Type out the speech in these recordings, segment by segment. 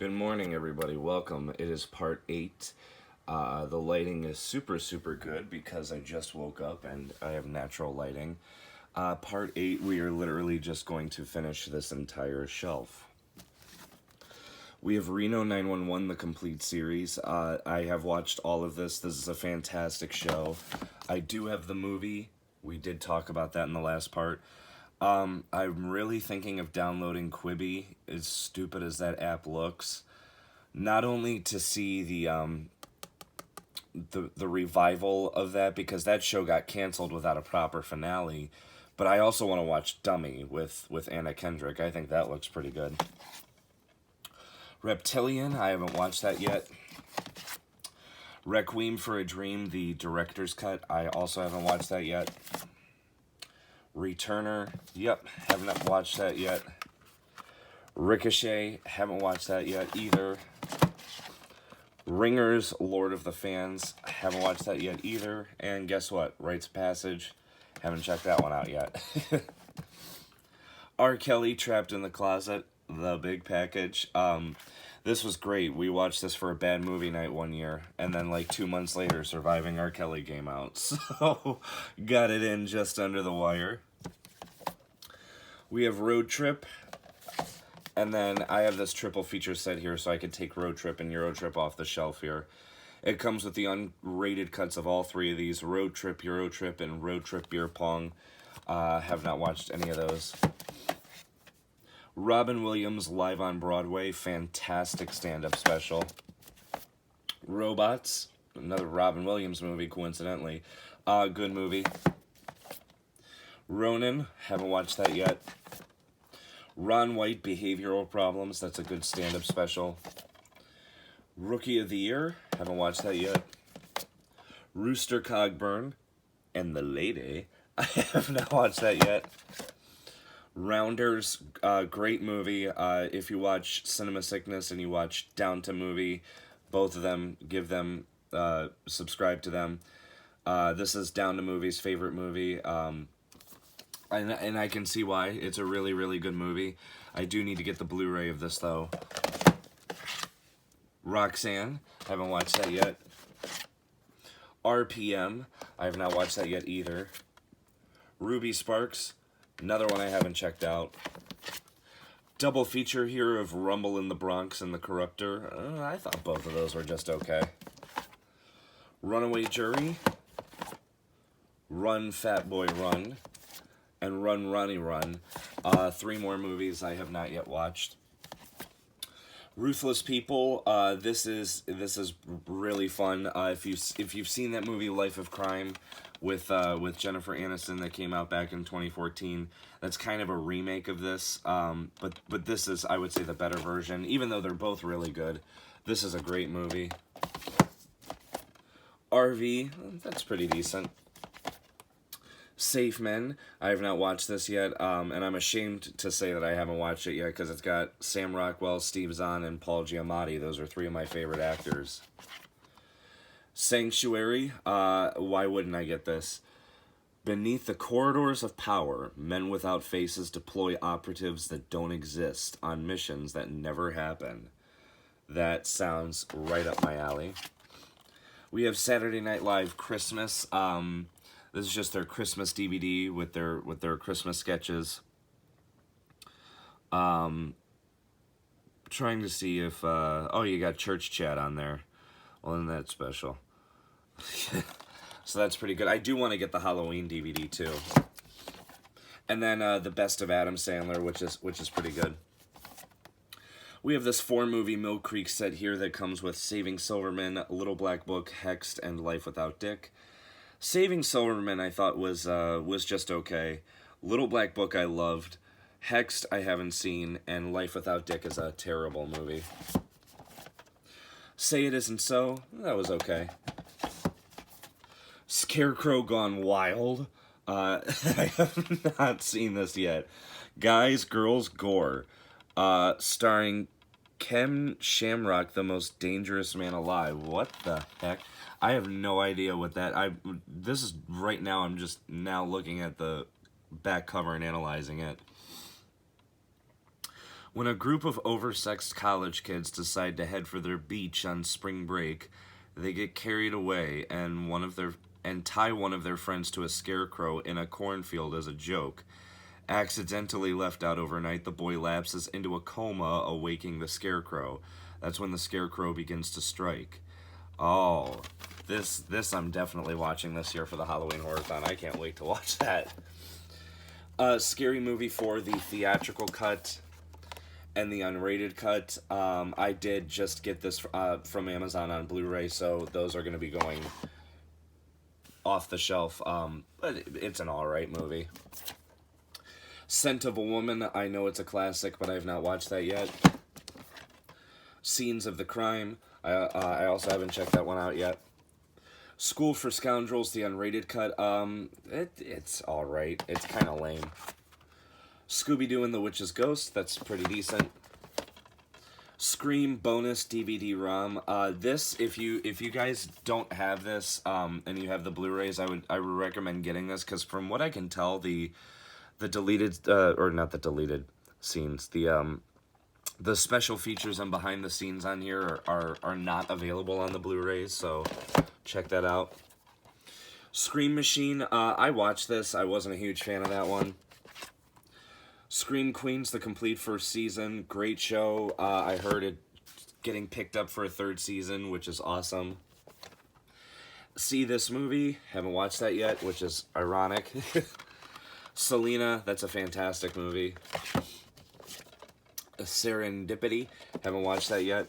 Good morning, everybody. Welcome. It is part 8. The lighting is super good because I just woke up and I have natural lighting. Part 8, we are literally just going to finish this entire shelf. We have Reno 911, the complete series. I have watched all of this. This is a fantastic show. I do have the movie. We did talk about that in the last part. I'm really thinking of downloading Quibi, as stupid as that app looks. Not only to see the revival of that, because that show got canceled without a proper finale, but I also want to watch Dummy with Anna Kendrick. I think that looks pretty good. Reptilian, I haven't watched that yet. Requiem for a Dream, the director's cut, I also haven't watched that yet. Returner, yep, haven't watched that yet. Ricochet, haven't watched that yet either. Ringers, Lord of the Fans, haven't watched that yet either. And guess what? Rites of Passage, haven't checked that one out yet. R. Kelly, Trapped in the Closet, the big package. This was great. We watched this for a bad movie night one year, and then like 2 months later, Surviving R. Kelly came out. So, got it in just under the wire. We have Road Trip, and then I have this triple feature set here so I can take Road Trip and Euro Trip off the shelf here. It comes with the unrated cuts of all three of these, Road Trip, Euro Trip, and Road Trip Beer Pong. Have not watched any of those. Robin Williams live on Broadway, fantastic stand-up special. Robots, another Robin Williams movie, coincidentally. Good movie. Ronin, haven't watched that yet. Ron White, Behavioral Problems, that's a good stand-up special. Rookie of the Year, haven't watched that yet. Rooster Cogburn and the Lady, I have not watched that yet. Rounders, great movie. If you watch Cinema Sickness and you watch Down to Movie, both of them, give them, subscribe to them. This is Down to Movie's favorite movie. And I can see why. It's a really good movie. I do need to get the Blu-ray of this, though. Roxanne, haven't watched that yet. RPM, I have not watched that yet either. Ruby Sparks, another one I haven't checked out. Double feature here of Rumble in the Bronx and The Corruptor. I thought both of those were just okay. Runaway Jury, Run Fat Boy Run, and Run Ronnie Run. 3 more movies I have not yet watched. Ruthless People. This is really fun. If you've seen that movie Life of Crime with Jennifer Aniston that came out back in 2014, that's kind of a remake of this. But this is, I would say, the better version. Even though they're both really good, this is a great movie. RV, that's pretty decent. Safe Men, I have not watched this yet, and I'm ashamed to say that I haven't watched it yet because it's got Sam Rockwell, Steve Zahn, and Paul Giamatti. Those are 3 of my favorite actors. Sanctuary, why wouldn't I get this? Beneath the corridors of power, men without faces deploy operatives that don't exist on missions that never happen. That sounds right up my alley. We have Saturday Night Live Christmas. This is just their Christmas DVD with their Christmas sketches. Trying to see if oh, you got Church Chat on there. Well, then that's special. So that's pretty good. I do want to get the Halloween DVD too. And then the Best of Adam Sandler, which is pretty good. We have this 4-movie Mill Creek set here that comes with Saving Silverman, Little Black Book, Hexed, and Life Without Dick. Saving Silverman I thought was just okay. Little Black Book I loved. Hexed I haven't seen, and Life Without Dick is a terrible movie. Say It Isn't So, that was okay. Scarecrow Gone Wild, I have not seen this yet. Guys, Girls, Gore, starring Ken Shamrock, the most dangerous man alive. What the heck? I have no idea what that... This is right now, I'm just now looking at the back cover and analyzing it. When a group of oversexed college kids decide to head for their beach on spring break, they get carried away and tie one of their friends to a scarecrow in a cornfield as a joke. Accidentally left out overnight, the boy lapses into a coma, awaking the scarecrow. That's when the scarecrow begins to strike. Oh, this I'm definitely watching this year for the Halloween Horror-thon. I can't wait to watch that. Scary Movie 4, the theatrical cut and the unrated cut. I did just get this from Amazon on Blu-ray, so those are going to be going off the shelf. But it's an alright movie. Scent of a Woman, I know it's a classic, but I have not watched that yet. Scenes of the Crime, I also haven't checked that one out yet. School for Scoundrels, the unrated cut, it's alright. It's kind of lame. Scooby-Doo and the Witch's Ghost, that's pretty decent. Scream bonus DVD-ROM. This, if you guys don't have this, and you have the Blu-rays, I would recommend getting this, because from what I can tell, the deleted, or not the deleted scenes, the special features and behind the scenes on here are not available on the Blu-rays, so check that out. Scream Machine, I watched this. I wasn't a huge fan of that one. Scream Queens, the complete first season, great show. I heard it getting picked up for a third season, which is awesome. See This Movie, haven't watched that yet, which is ironic. Selena, that's a fantastic movie. Serendipity, haven't watched that yet.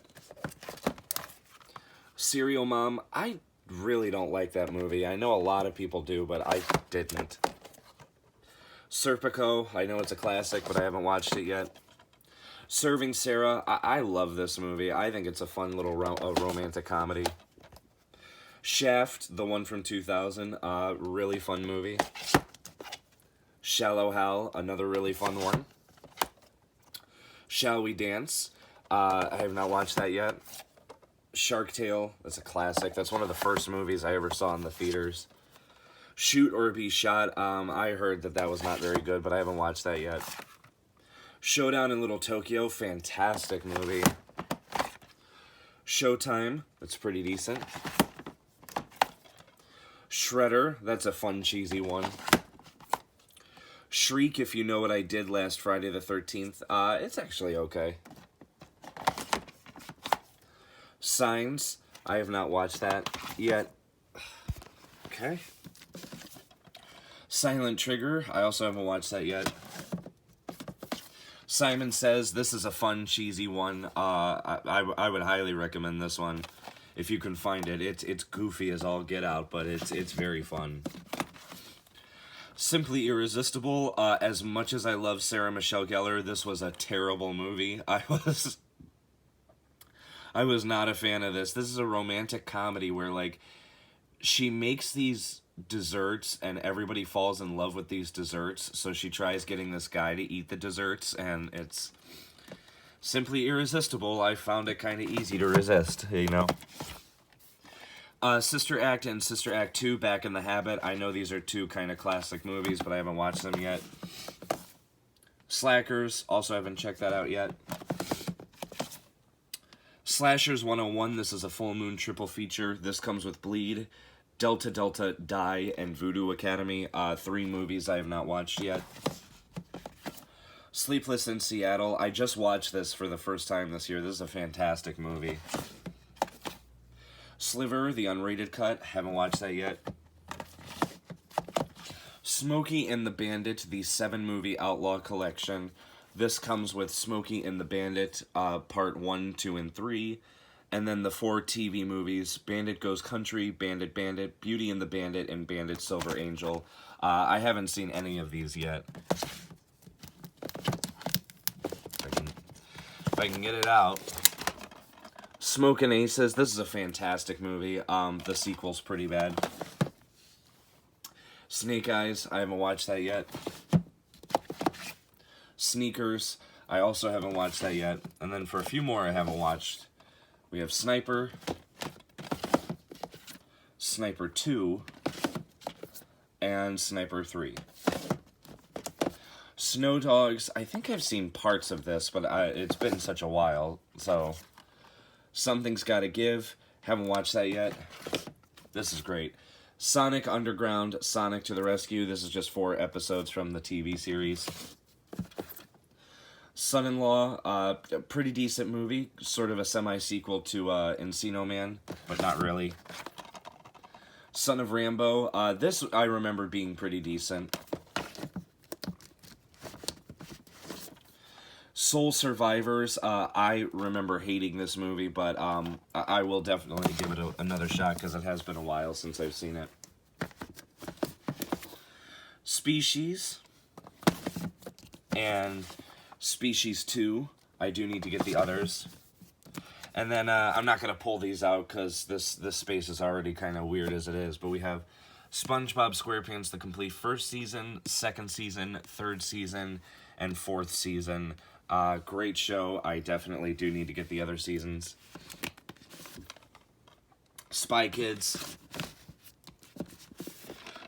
Serial Mom, I really don't like that movie. I know a lot of people do, but I didn't. Serpico, I know it's a classic, but I haven't watched it yet. Serving Sarah, I love this movie. I think it's a fun little romantic comedy. Shaft, the one from 2000, really fun movie. Shallow Hal, another really fun one. Shall We Dance? I have not watched that yet. Shark Tale, that's a classic. That's one of the first movies I ever saw in the theaters. Shoot or Be Shot, I heard that was not very good, but I haven't watched that yet. Showdown in Little Tokyo, fantastic movie. Showtime, that's pretty decent. Shredder, that's a fun, cheesy one. Shriek, If You Know What I Did Last Friday the 13th, it's actually okay. Signs, I have not watched that yet. Okay. Silent Trigger, I also haven't watched that yet. Simon Says, this is a fun, cheesy one. I would highly recommend this one if you can find it. It's goofy as all get out, but it's very fun. Simply Irresistible, as much as I love Sarah Michelle Gellar, this was a terrible movie. I was not a fan of this. This is a romantic comedy where, like, she makes these desserts and everybody falls in love with these desserts, so she tries getting this guy to eat the desserts, and it's simply irresistible. I found it kind of easy to resist, you know. Sister Act and Sister Act 2, Back in the Habit. I know these are two kind of classic movies, but I haven't watched them yet. Slackers, also haven't checked that out yet. Slashers 101, this is a full moon triple feature. This comes with Bleed, Delta Delta, Die, and Voodoo Academy. 3 movies I have not watched yet. Sleepless in Seattle, I just watched this for the first time this year. This is a fantastic movie. Sliver, the unrated cut, haven't watched that yet. Smokey and the Bandit, the 7-movie Outlaw Collection. This comes with Smokey and the Bandit, part 1, 2, and 3. And then the 4 TV movies, Bandit Goes Country, Bandit Bandit, Beauty and the Bandit, and Bandit Silver Angel. I haven't seen any of these yet. If I can get it out. Smokin' Aces, this is a fantastic movie. The sequel's pretty bad. Snake Eyes, I haven't watched that yet. Sneakers, I also haven't watched that yet. And then for a few more I haven't watched, we have Sniper, Sniper 2, and Sniper 3. Snow Dogs, I think I've seen parts of this, but it's been such a while, so Something's Gotta Give. Haven't watched that yet. This is great. Sonic Underground, Sonic to the Rescue. This is just 4 episodes from the TV series. Son-in-Law, a pretty decent movie, sort of a semi-sequel to Encino Man, but not really. Son of Rambo, this I remember being pretty decent. Soul Survivors, I remember hating this movie, but I will definitely give it another shot because it has been a while since I've seen it. Species, and Species 2. I do need to get the others. And then I'm not going to pull these out because this space is already kind of weird as it is, but we have SpongeBob SquarePants, the complete first season, second season, third season, and fourth season. Great show. I definitely do need to get the other seasons. Spy Kids.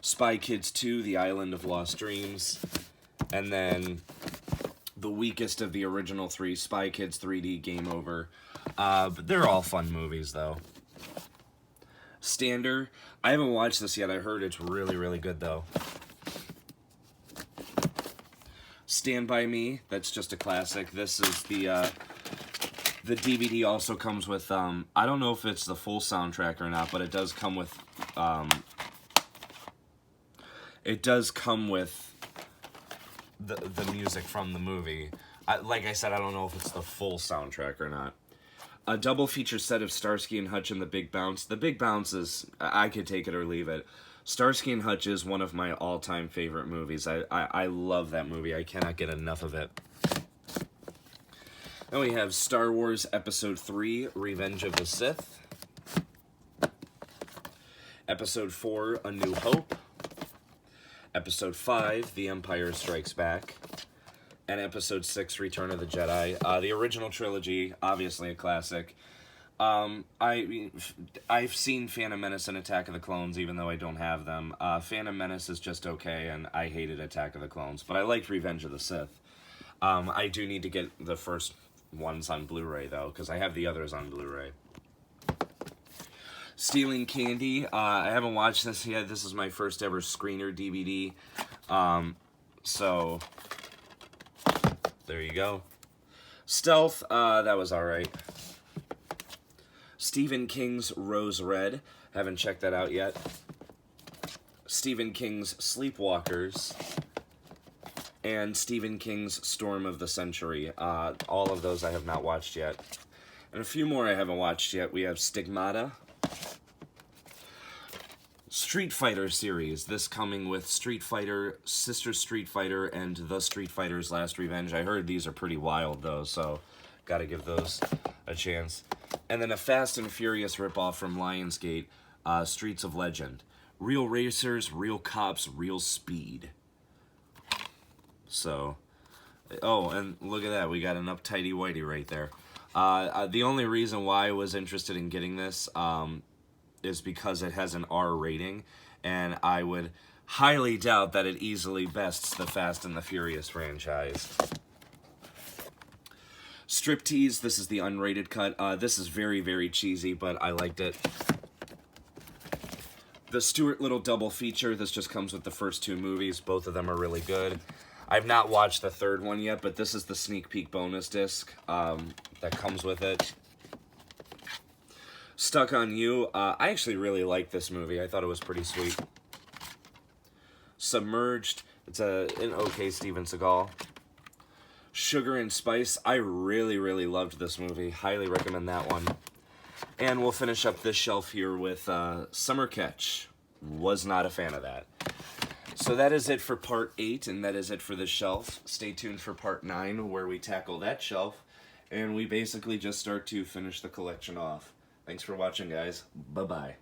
Spy Kids 2, The Island of Lost Dreams. And then the weakest of the original 3, Spy Kids 3D, Game Over. But they're all fun movies, though. Stander. I haven't watched this yet. I heard it's really, really good, though. Stand By Me. That's just a classic. This is the DVD also comes with, I don't know if it's the full soundtrack or not, but it does come with, the music from the movie. Like I said, I don't know if it's the full soundtrack or not. A double feature set of Starsky and Hutch and The Big Bounce. The Big Bounce is, I could take it or leave it. Starsky and Hutch is one of my all-time favorite movies. I love that movie. I cannot get enough of it. Then we have Star Wars Episode 3, Revenge of the Sith. Episode 4, A New Hope. Episode 5, The Empire Strikes Back. And Episode 6, Return of the Jedi. The original trilogy, obviously a classic. I've seen Phantom Menace and Attack of the Clones, even though I don't have them. Phantom Menace is just okay, and I hated Attack of the Clones. But I liked Revenge of the Sith. I do need to get the first ones on Blu-ray, though, because I have the others on Blu-ray. Stealing Candy. I haven't watched this yet. This is my first ever screener DVD. So, there you go. Stealth. That was alright. Stephen King's Rose Red. Haven't checked that out yet. Stephen King's Sleepwalkers. And Stephen King's Storm of the Century. All of those I have not watched yet. And a few more I haven't watched yet. We have Stigmata. Street Fighter series. This coming with Street Fighter, Sister Street Fighter, and The Street Fighter's Last Revenge. I heard these are pretty wild, though, so gotta give those a chance. And then a Fast and Furious ripoff from Lionsgate, Streets of Legend. Real racers, real cops, real speed. So, oh, and look at that. We got an uptighty whitey right there. The only reason why I was interested in getting this is because it has an R rating, and I would highly doubt that it easily bests the Fast and the Furious franchise. Striptease, this is the unrated cut. This is very, very cheesy, but I liked it. The Stuart Little double feature, this just comes with the first 2 movies. Both of them are really good. I've not watched the third one yet, but this is the sneak peek bonus disc that comes with it. Stuck on You. I actually really liked this movie. I thought it was pretty sweet. Submerged. It's an okay Steven Seagal. Sugar and Spice. I really, really loved this movie. Highly recommend that one. And we'll finish up this shelf here with Summer Catch. Was not a fan of that. So that is it for part 8, and that is it for this shelf. Stay tuned for part 9, where we tackle that shelf, and we basically just start to finish the collection off. Thanks for watching, guys. Bye-bye.